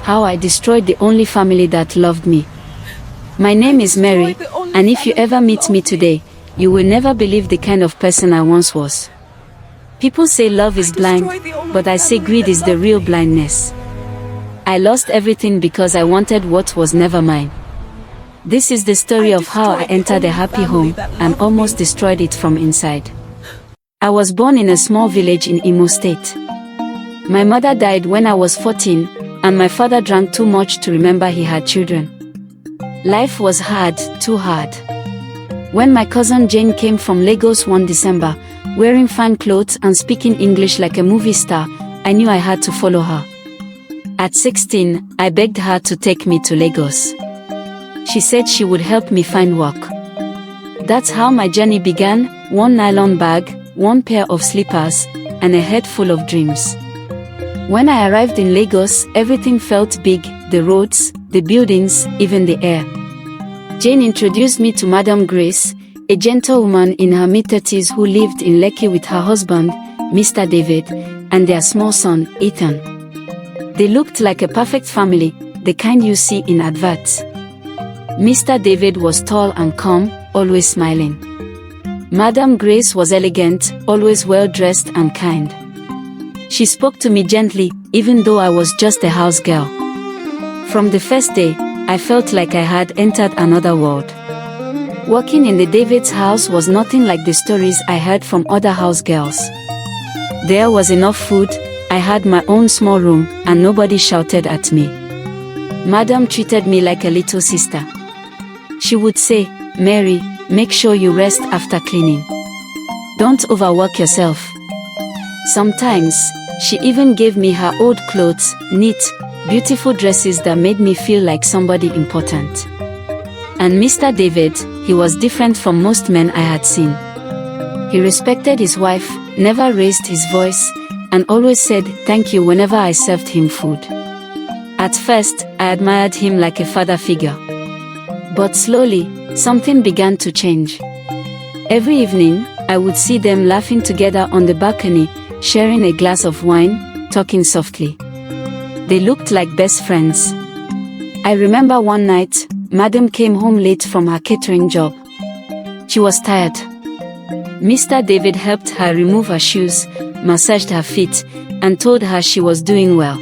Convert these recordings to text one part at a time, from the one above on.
how I destroyed the only family that loved me. My name is Mary, and if you ever meet me today, you will never believe the kind of person I once was. People say love is blind, but I say greed is the real blindness. I lost everything because I wanted what was never mine. This is the story of how I entered a happy home and almost destroyed it from inside. I was born in a small village in Imo State. My mother died when I was 14, and my father drank too much to remember he had children. Life was hard, too hard. When my cousin Jane came from Lagos one December, wearing fine clothes and speaking English like a movie star, I knew I had to follow her. At 16, I begged her to take me to Lagos. She said she would help me find work. That's how my journey began, one nylon bag, one pair of slippers, and a head full of dreams. When I arrived in Lagos, everything felt big, the roads, the buildings, even the air. Jane introduced me to Madam Grace, a gentlewoman in her mid-30s who lived in Lekki with her husband, Mr. David, and their small son, Ethan. They looked like a perfect family, the kind you see in adverts. Mr. David was tall and calm, always smiling. Madam Grace was elegant, always well-dressed and kind. She spoke to me gently, even though I was just a house girl. From the first day, I felt like I had entered another world. Working in the David's house was nothing like the stories I heard from other house girls. There was enough food, I had my own small room, and nobody shouted at me. Madam treated me like a little sister. She would say, "Mary, make sure you rest after cleaning. Don't overwork yourself." Sometimes, she even gave me her old clothes, neat, beautiful dresses that made me feel like somebody important. And Mr. David, he was different from most men I had seen. He respected his wife, never raised his voice, and always said thank you whenever I served him food. At first, I admired him like a father figure. But slowly, something began to change. Every evening, I would see them laughing together on the balcony, sharing a glass of wine, talking softly. They looked like best friends. I remember one night, Madam came home late from her catering job. She was tired. Mr. David helped her remove her shoes, massaged her feet, and told her she was doing well.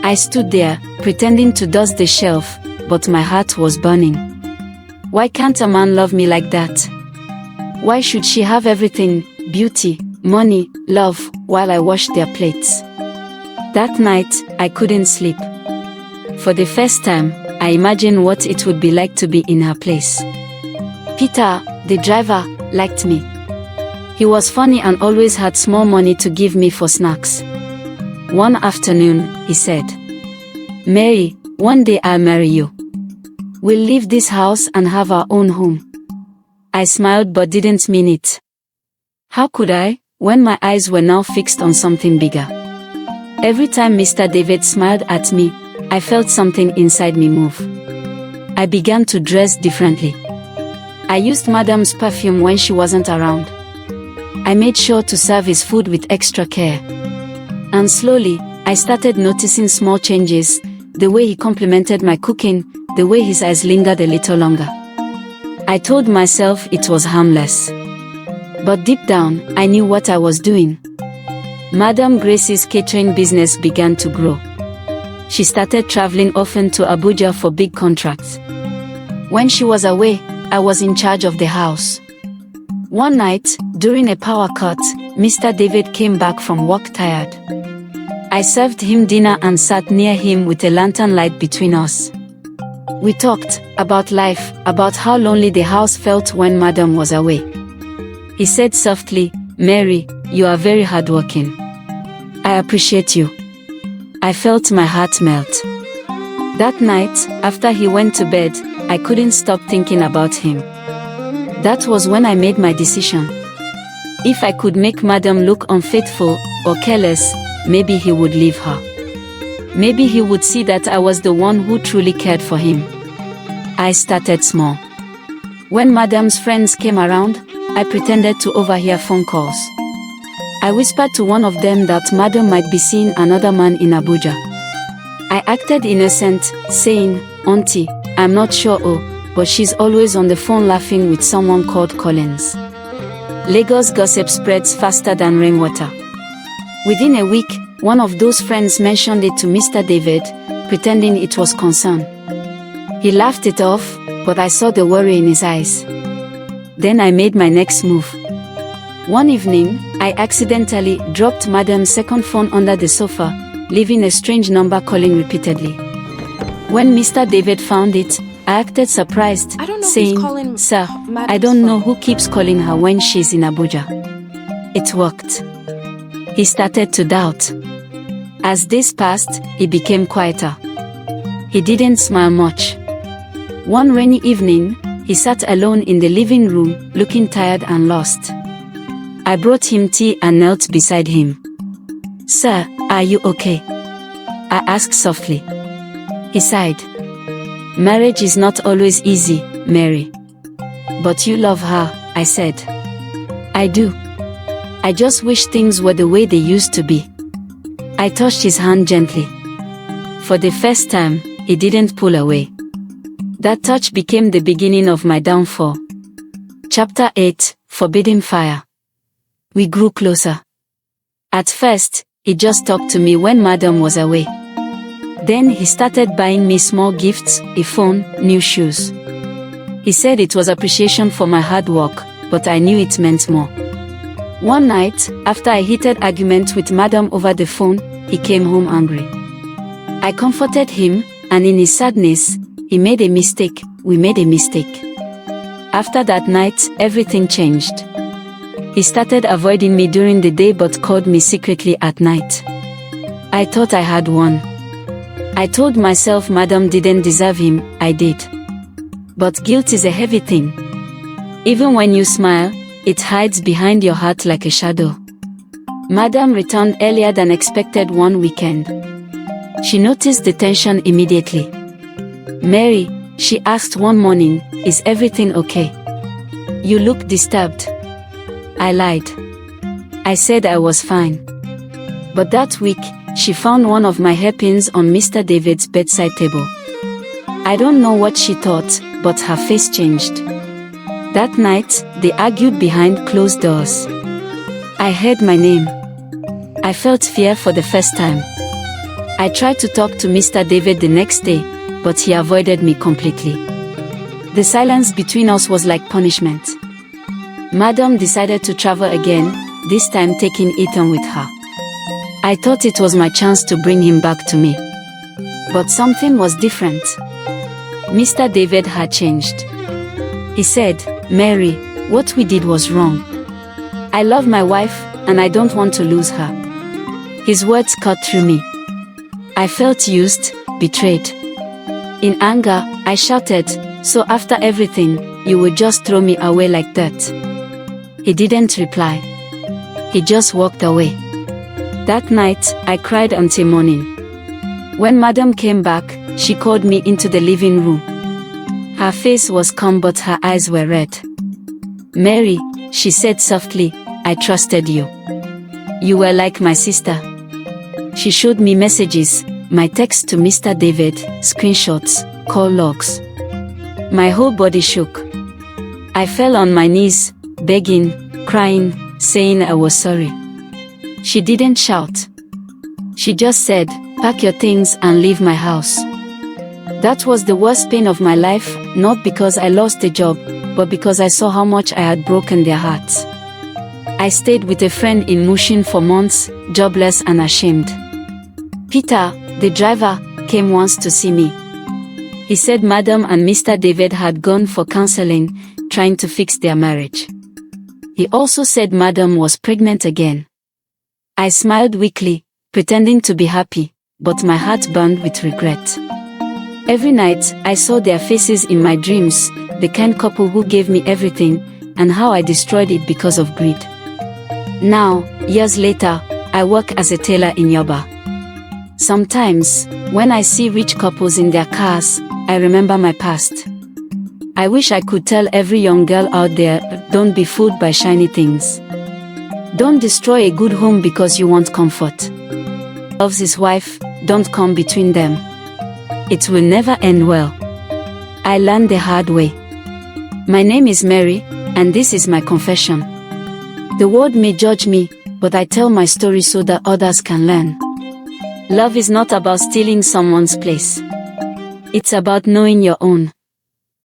I stood there, pretending to dust the shelf, but my heart was burning. Why can't a man love me like that? Why should she have everything, beauty, money, love, while I washed their plates? That night, I couldn't sleep. For the first time, I imagined what it would be like to be in her place. Peter, the driver, liked me. He was funny and always had small money to give me for snacks. One afternoon, he said, "Mary, one day I'll marry you. We'll leave this house and have our own home." I smiled but didn't mean it. How could I, when my eyes were now fixed on something bigger? Every time Mr. David smiled at me, I felt something inside me move. I began to dress differently. I used Madam's perfume when she wasn't around. I made sure to serve his food with extra care. And slowly, I started noticing small changes, the way he complimented my cooking, the way his eyes lingered a little longer. I told myself it was harmless. But deep down, I knew what I was doing. Madam Grace's catering business began to grow. She started traveling often to Abuja for big contracts. When she was away, I was in charge of the house. One night, during a power cut, Mr. David came back from work tired. I served him dinner and sat near him with a lantern light between us. We talked about life, about how lonely the house felt when Madam was away. He said softly, "Mary, you are very hardworking. I appreciate you." I felt my heart melt. That night, after he went to bed, I couldn't stop thinking about him. That was when I made my decision. If I could make Madam look unfaithful or careless, maybe he would leave her. Maybe he would see that I was the one who truly cared for him. I started small. When Madam's friends came around, I pretended to overhear phone calls. I whispered to one of them that Madam might be seeing another man in Abuja. I acted innocent, saying, "Auntie, I'm not sure but she's always on the phone laughing with someone called Collins." Lagos gossip spreads faster than rainwater. Within a week, one of those friends mentioned it to Mr. David, pretending it was concern. He laughed it off, but I saw the worry in his eyes. Then I made my next move. One evening, I accidentally dropped Madam's second phone under the sofa, leaving a strange number calling repeatedly. When Mr. David found it, I acted surprised, saying, "Sir, I don't know who keeps calling her when she's in Abuja." It worked. He started to doubt. As days passed, he became quieter. He didn't smile much. One rainy evening, he sat alone in the living room, looking tired and lost. I brought him tea and knelt beside him. "Sir, are you okay?" I asked softly. He sighed. "Marriage is not always easy, Mary. But you love her," I said. "I do. I just wish things were the way they used to be." I touched his hand gently. For the first time, he didn't pull away. That touch became the beginning of my downfall. Chapter 8: Forbidden Fire. We grew closer. At first, he just talked to me when Madam was away. Then he started buying me small gifts, a phone, new shoes. He said it was appreciation for my hard work, but I knew it meant more. One night, after a heated argument with Madam over the phone, he came home angry. I comforted him, and in his sadness, he made a mistake, we made a mistake. After that night, everything changed. He started avoiding me during the day but called me secretly at night. I thought I had won. I told myself Madam didn't deserve him, I did. But guilt is a heavy thing. Even when you smile, it hides behind your heart like a shadow. Madam returned earlier than expected one weekend. She noticed the tension immediately. "Mary," she asked one morning, "is everything okay? You look disturbed." I lied. I said I was fine. But that week, she found one of my hairpins on Mr. David's bedside table. I don't know what she thought, but her face changed. That night, they argued behind closed doors. I heard my name. I felt fear for the first time. I tried to talk to Mr. David the next day, but he avoided me completely. The silence between us was like punishment. Madam decided to travel again, this time taking Ethan with her. I thought it was my chance to bring him back to me. But something was different. Mr. David had changed. He said, "Mary, what we did was wrong. I love my wife, and I don't want to lose her." His words cut through me. I felt used, betrayed. In anger, I shouted, "So after everything, you would just throw me away like that?" He didn't reply. He just walked away. That night, I cried until morning. When Madam came back, she called me into the living room. Her face was calm but her eyes were red. "Mary," she said softly, "I trusted you. You were like my sister." She showed me messages, my text to Mr. David, screenshots, call logs. My whole body shook. I fell on my knees, begging, crying, saying I was sorry. She didn't shout. She just said, "Pack your things and leave my house." That was the worst pain of my life, not because I lost a job, but because I saw how much I had broken their hearts. I stayed with a friend in Mushin for months, jobless and ashamed. Peter, the driver, came once to see me. He said Madam and Mr. David had gone for counseling, trying to fix their marriage. He also said Madam was pregnant again. I smiled weakly, pretending to be happy, but my heart burned with regret. Every night, I saw their faces in my dreams, the kind couple who gave me everything, and how I destroyed it because of greed. Now, years later, I work as a tailor in Yoba. Sometimes, when I see rich couples in their cars, I remember my past. I wish I could tell every young girl out there, don't be fooled by shiny things. Don't destroy a good home because you want comfort. Loves his wife, don't come between them. It will never end well. I learned the hard way. My name is Mary, and this is my confession. The world may judge me, but I tell my story so that others can learn. Love is not about stealing someone's place. It's about knowing your own.